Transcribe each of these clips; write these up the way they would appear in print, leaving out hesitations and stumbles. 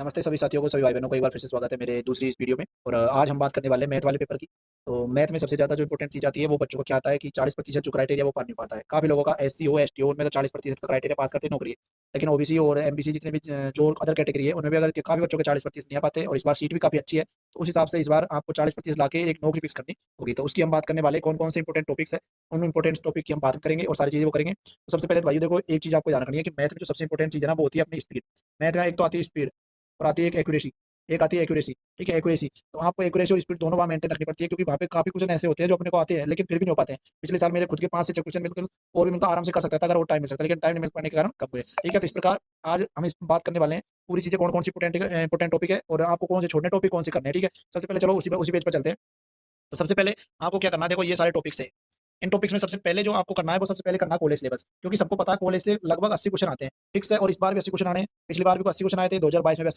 नमस्ते सभी साथियों को, सभी भाई बहनों को एक बार फिर से स्वागत है मेरे दूसरी इस वीडियो में। और आज हम बात करने वाले हैं मैथ वाले पेपर की। तो मैथ में सबसे ज़्यादा जो इंपॉर्टेंट चीज़ आती है वो बच्चों को क्या आता है कि 40% जो क्राइटेरिया वो पार नहीं पाता है। काफ़ी लोगों का एससी हो एसटी हो उनमें तो 40% का क्राइटेरिया पास करते नौकरी है। लेकिन ओबीसी और एमबीसी जितने भी जो अदर कैटेगरी है उनमें भी अगर काफ़ी बच्चों के 40% नहीं आ पाते और इस बार सीट भी काफ़ी अच्छी है, तो उस हिसाब से इस बार आपको 40% ला के एक नौकरी फिक्स करनी होगी। तो उसकी हम बात करने वाले कौन कौन से इंपॉर्टेंट टॉपिक्स है, उन इंपॉर्टेंट टॉपिक की हम बात करेंगे और सारी चीज़ें वो करेंगे। तो सबसे पहले तो भाई देखो, एक चीज़ आपको ध्यान रखनी है कि मैथ में जो सबसे इंपॉर्टेंट चीज़ है ना वो होती है अपनी स्पीड। मैथ में एक तो आती है स्पीड और आती है एक एक्यूरेसी। एक आती है एक्यूरेसी, ठीक है, एक्यूरेसी। तो आपको एक्यूरेसी और स्पीड दोनों वहाँ मेंटेन रखनी पड़ती है, क्योंकि वहाँ पे काफ़ी क्वेश्चन ऐसे होते हैं जो अपने को आते हैं लेकिन फिर भी नहीं हो पाते हैं। पिछले साल मेरे खुद के 5 से 6 क्वेश्चन बिल्कुल और भी उनका आराम से कर सकता था अगर वो टाइम मिल सकता, लेकिन टाइम नहीं मिल पाने के कारण कम हुए। ठीक है, तो इस प्रकार आज हम इस बात करने वाले हैं पूरी चीज़ें कौन कौन सी इंपोर्टेंट टॉपिक है और आपको कौन से छोड़ने टॉपिक कौन से करने हैं। ठीक है, सबसे पहले चलो उसी पेज पर चलते हैं। तो सबसे पहले आपको क्या करना है, देखो ये सारे टॉपिक्स है। इन टॉपिक्स में सबसे पहले जो आपको करना है वो सबसे पहले करना है कॉलेज सिलेबस, क्योंकि सबको पता है कॉलेज से लगभग 80 क्वेश्चन आते हैं, फिक्स है। और इस बार भी 80 क्वेश्चन आने हैं, पिछली बार भी 80 क्वेश्चन आए थे, 2022 में भी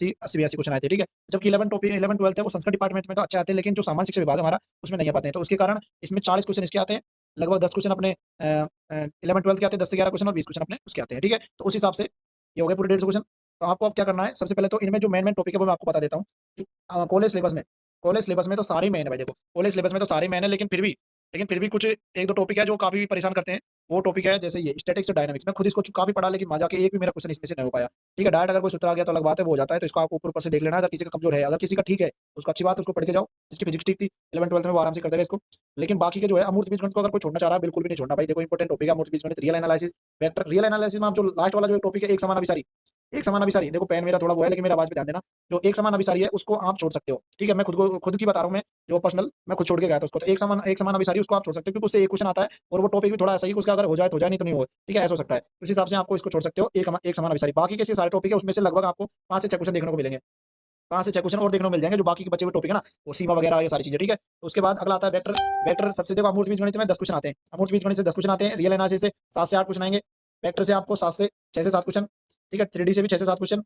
80 क्वेश्चन आए थे। ठीक है, जबकि 11 12 है वो संस्कृत डिपार्टमेंट में तो अच्छे आते हैं, लेकिन जो सामान्य शिक्षा विभाग हमारा उसमें नहीं आ पाते हैं। तो उसके कारण इसमें 40 क्वेश्चन इसके आते हैं, लगभग 10 क्वेश्चन अपने 11 12 के आते हैं, 10 से 11 क्वेश्चन और 20 क्वेश्चन अपने उसके आते हैं। ठीक है, तो उस हिसाब से ये हो गए पूरे 150 क्वेश्चन। तो आपको अब क्या करना है, सबसे पहले तो इनमें जो मेन मेन टॉपिक है वो मैं आपको बता देता हूँ कि कॉलेज सिलेबस में तो सारे मेन है भाई। देखो कॉलेज सिलेबस में तो सारे मेन है, लेकिन फिर भी कुछ एक दो टॉपिक है जो काफी परेशान करते हैं। वो टॉपिक है जैसे ये स्टैटिक्स और डायनामिक्स। मैं खुद इसको काफी पढ़ा, लेकिन वहां जाके एक भी मेरा क्वेश्चन इसमें से नहीं हो पाया। ठीक है, डायरेक्ट अगर कोई सूत्र आ गया तो अलग बात है, वो हो जाता है। तो इसको आप ऊपर ऊपर से देख लेना, अगर किसी का कमजोर है, अगर किसी का ठीक है उसको अच्छी बात है, उसको पढ़ के जाओ। जिसकी फिजिक्स ठीक थी 11 12 में वो आराम से कर देगा इसको। लेकिन बाकी के जो है अमूर्त बीजगणित को अगर कोई छोड़ना चाह रहा है, बिल्कुल भी नहीं छोड़ना भाई। देखो इंपॉर्टेंट टॉपिक है अमूर्त बीजगणित, real analysis, vector. Real analysis में आप जो लास्ट वाला जो टॉपिक है एक समान अभिसारी, एक समान अभिसारी, देखो पेन मेरा थोड़ा वो है लेकिन मेरा आवाज पे ध्यान देना। जो एक समान अभिसारी है उसको आप छोड़ सकते हो। ठीक है, मैं खुद की बता रहा हूँ, मैं जो पर्सनल मैं खुद छोड़ के गया था उसको। तो एक समान अभिसारी उसको आप छोड़ सकते हो, क्योंकि उससे एक क्वेश्चन आता है और वो टॉपिक भी थोड़ा ऐसा ही, उसका अगर हो जाए तो हो जाए, नहीं तो नहीं हो। ठीक है, ऐसा हो सकता है। उस हिसाब से आपको इसको छोड़ सकते हो, एक समान अभिसारी। बाकी के सारे टॉपिक है उसमें से लगभग आपको 5 से 6 क्वेश्चन देखने को मिलेंगे। 5 से 6 क्वेश्चन और देखने को मिल जाएंगे जो बाकी के बचे हुए टॉपिक है ना, वो सीमा वगैरह ये सारी चीजें। ठीक है, तो उसके बाद अगला आता है वेक्टर। वेक्टर सबसे देखो अमूर्त बीजगणित में 10 क्वेश्चन आते हैं, अमूर्त बीजगणित से 10 क्वेश्चन आते हैं, रियल एनालिसिस से 7 से 8 क्वेश्चन आएंगे, वेक्टर से आपको 6 से 7 क्वेश्चन। ठीक है, 3D से भी 6 से 7 क्वेश्चन,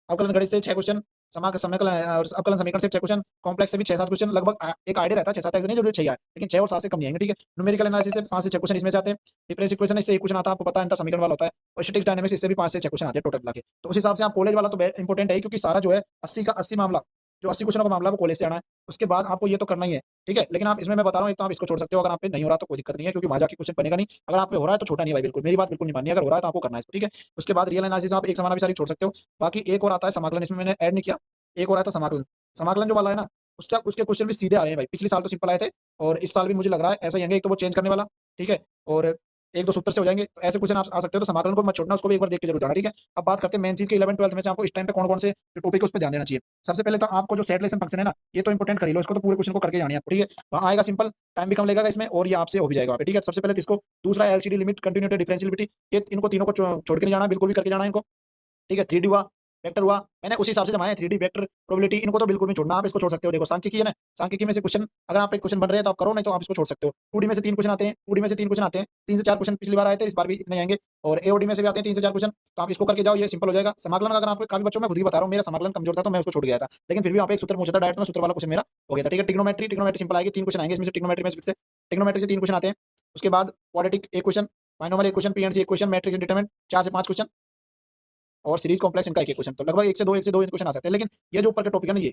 अवकलन गणित से 6 क्वेश्चन, समाकलन और अवकलन समीकरण से 6 क्वेश्चन, कॉम्प्लेक्स से भी 6 7 क्वेश्चन। लगभग एक आइडिया रहता है 6 7 ऐसे नहीं जरूरी 6 आए, लेकिन 6 और 7 से कम नहीं आएंगे। ठीक है, न्यूमेरिकल एनालिसिस से 5 से 6 क्वेश्चन इसमें से आते हैं, डिफरेंस इक्वेशन इससे 1 क्वेश्चन आता है, आपको पता है अंतर समीकरण वाला होता है। और स्टैटिक्स डायनामिक्स इससे भी 5 से 6 क्वेश्चन आते हैं टोटल मिला के। तो उस हिसाब से आप कॉलेज वाला तो इंपॉर्टेंट है, क्योंकि सारा जो है 80 का 80 मामला, जो 80 क्वेश्चन का मामला वो कॉलेज से आना है। उसके बाद आपको ये तो करना ही है। ठीक है, लेकिन आप इसमें मैं बता रहा हूँ, एक तो आप इसको छोड़ सकते हो, अगर आप पे नहीं हो रहा तो कोई दिक्कत नहीं है, क्योंकि वहां जाके क्वेश्चन बनेगा नहीं। अगर आप पे हो रहा है तो छोटा नहीं है भाई, बिल्कुल मेरी बात बिल्कुल नहीं माननी है, अगर हो रहा है तो आपको करना है इसको। ठीक है, उसके बाद रियल एनालिसिस आप एक समान अभिसारी छोड़ सकते हो। बाकी एक और आता है समाकलन, इसमें मैंने ऐड नहीं किया। एक और आता है समाकलन। समाकलन जो वाला है ना, उसका उसके क्वेश्चन भी सीधे आ रहे हैं भाई। पिछले साल तो सिंपल आए थे और इस साल भी मुझे लग रहा है ऐसा ही आएंगे। एक तो वो चेंज करने वाला, ठीक है, और एक दो सूत्र से हो जाएंगे। तो ऐसे क्वेश्चन आप आ सकते हो, तो समाकलन को मत छोड़ना, उसको भी एक बार देख के जरूर जाना। ठीक है, अब बात करते हैं मेन चीज के 11 12 में से आपको इस टाइम पे कौन कौन से जो टॉपिक है उस पर ध्यान देना चाहिए। सबसे पहले तो आपको जो सेट रिलेशन फंक्शन है ना, ये तो इंपॉर्टेंट कर ही लो, इसको तो पूरे क्वेश्चन को करके जानी है आपको। ठीक है, वहाँ आएगा सिंपल, टाइम भी कम लगेगा इसमें और ये आपसे हो भी जाएगा वहाँ पे। ठीक है, सबसे पहले तो इसको, दूसरा एलसीडी लिमिट, कंटिन्यूटी, डिफरेंशियलिटी, ये इनको तीनों को छोड़ के नहीं जाना, बिल्कुल भी करके जाना है इनको। ठीक है, 3D हुआ, वेक्टर हुआ, मैंने उसी हिसाब से जमाया है। 3D वेक्टर, प्रोबेबिलिटी, इनको तो बिल्कुल नहीं छोड़ना, आप इसको छोड़ सकते हो। देखो सांख्यिकी है ना, सांख्यिकी में से क्वेश्चन अगर आप एक क्वेश्चन बन रहे हैं तो आप करो, नहीं तो आप इसको छोड़ सकते हो। 2D में से 3 क्वेश्चन आते हैं, 2D में से 3 क्वेश्चन आते हैं, 3 से 4 क्वेश्चन पिछली बार आए थे, इस बार भी इतने आएंगे। और एओडी में से भी आते हैं 3 से 4 क्वेश्चन, तो आप इसको करके जाओ, ये सिंपल हो जाएगा। समाकलन अगर आप काफी बच्चों में खुद ही बता रहा हूँ, मेरा समाकलन कमजोर था तो मैं उसको छोड़ गया था, लेकिन फिर भी आप एक सूत्र पूछा था डायरेक्ट, में सूत्र वाला क्वेश्चन मेरा हो गया था। ठीक है, ट्रिग्नोमेट्री, ट्रिग्नोमेट्री सिंपल आएगी, 3 क्वेश्चन आएंगे इसमें से, ट्रिग्नोमेट्री में से, ट्रिग्नोमेट्री से 3 क्वेश्चन आते हैं। उसके बाद क्वाड्रेटिक एक क्वेश्चन, बाइनोमियल एक क्वेश्चन, पीएनसी एक क्वेश्चन, मैट्रिक्स इंडिटरमिनेंट 4 से 5 क्वेश्चन, और सीरीज कॉम्प्लेक्स इनका एक क्वेश्चन। तो लगभग एक से दो क्वेश्चन आ सकते हैं। लेकिन ये जो ऊपर के टॉपिक है ना, ये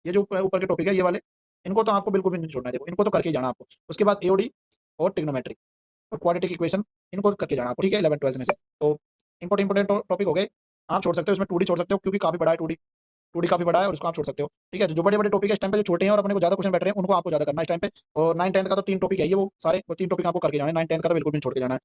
जो ऊपर के टॉपिक है ये वाले, इनको तो आपको बिल्कुल भी नहीं छोड़ना है। देखो इनको तो करके ही जाना आपको। उसके बाद एओडी और ट्रिग्नोमेट्री और क्वाड्रेटिक इक्वेशन, इनको करके जाना आपको। ठीक है, 11 12 में से तो इंपॉर्टेंट टॉपिक हो गए। आप छोड़ सकते हो, इसमें 2D छोड़ सकते हो, क्योंकि काफी बड़ा है 2D काफी बड़ा है, और उसको आप छोड़ सकते हो। ठीक है, तो जो बड़े बड़े टॉपिक है इस टाइम पे, जो छोटे हैं और अपने को ज्यादा क्वेश्चन बैठ रहे हैं, उनको आपको ज्यादा करना है इस टाइम पे। और 9 10 का तो 3 टॉपिक है ये, वो सारे वो 3 टॉपिक आपको करके जाना है। 9 10 का तो बिल्कुल भी नहीं छोड़ के जाना है।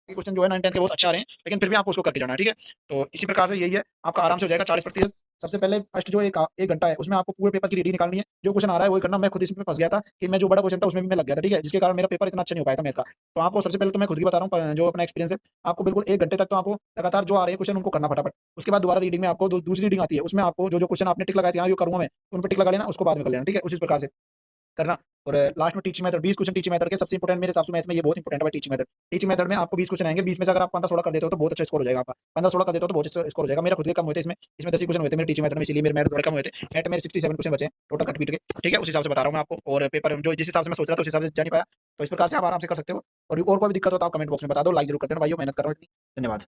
क्वेश्चन जो है 9 10 के बहुत अच्छा आ रहे हैं, लेकिन फिर भी आपको उसको करके जाना है। ठीक है, तो इसी प्रकार से यही है, आपका आराम से हो जाएगा 40%। सबसे पहले फर्स्ट जो एक घंटा है उसमें आपको पूरे पेपर की रीडिंग निकालनी है। जो क्वेश्चन आ रहा है वही करना। मैं खुद इसमें फंस गया था कि मैं जो बड़ा क्वेश्चन था उसमें भी मैं लग गया था। ठीक है, जिसके कारण मेरा पेपर इतना अच्छा नहीं हो पाया था मैथ का। तो आपको सबसे पहले तो मैं खुद ही बता रहा हूँ, जो अपना एक्सपीरियंस है, आपको बिल्कुल 1 घंटे तक तो आपको लगातार जो आ रहे हैं क्वेश्चन उनको करना फटाफट। उसके बाद दोबारा रीडिंग में आपको दूसरी रीडिंग आती है, उसमें आपको जो जो क्वेश्चन आपने टिक लगाए थे, यहाँ जो करूँगा मैं, उन पर टिक लगा लेना, उसको बाद में कर लेना। ठीक है, उसी प्रकार से करना। और लास्ट में teaching method, 20 question teaching method के सबसे इंपॉर्टेंट मेरे हिसाब से मैथ में ये बहुत इंपॉर्टेंट है टीचिंग मेथड। टीचिंग मेथड में आपको 20 क्वेश्चन आएंगे, 20 में से अगर आप 15 16 कर देते हो तो बहुत अच्छा स्कोर हो जाएगा आपका। 15 16 कर देते हो तो बहुत अच्छा स्कोर हो जाएगा। मेरा खुद के कम हुए थे इसमें 10 ही क्वेश्चन हुए थे मेरे टीचिंग मेथड में, इसलिए मेरे मैथ थोड़े कम हुए थे। नेट में 67 क्वेश्चन बचे टोटल कट पीट के। ठीक है, उस हिसाब से बता रहा हूँ मैं आपको। और पेपर जो जिस हिसाब से मैं सोच रहा था उस हिसाब से जा नहीं पाया, तो इस प्रकार से आप आराम से कर सकते हो। और कोई भी दिक्कत हो तो आप कमेंट बॉक्स में बता दो। लाइक जरूर करते हैं भाइयों, मेहनत कर रहा हूँ। धन्यवाद।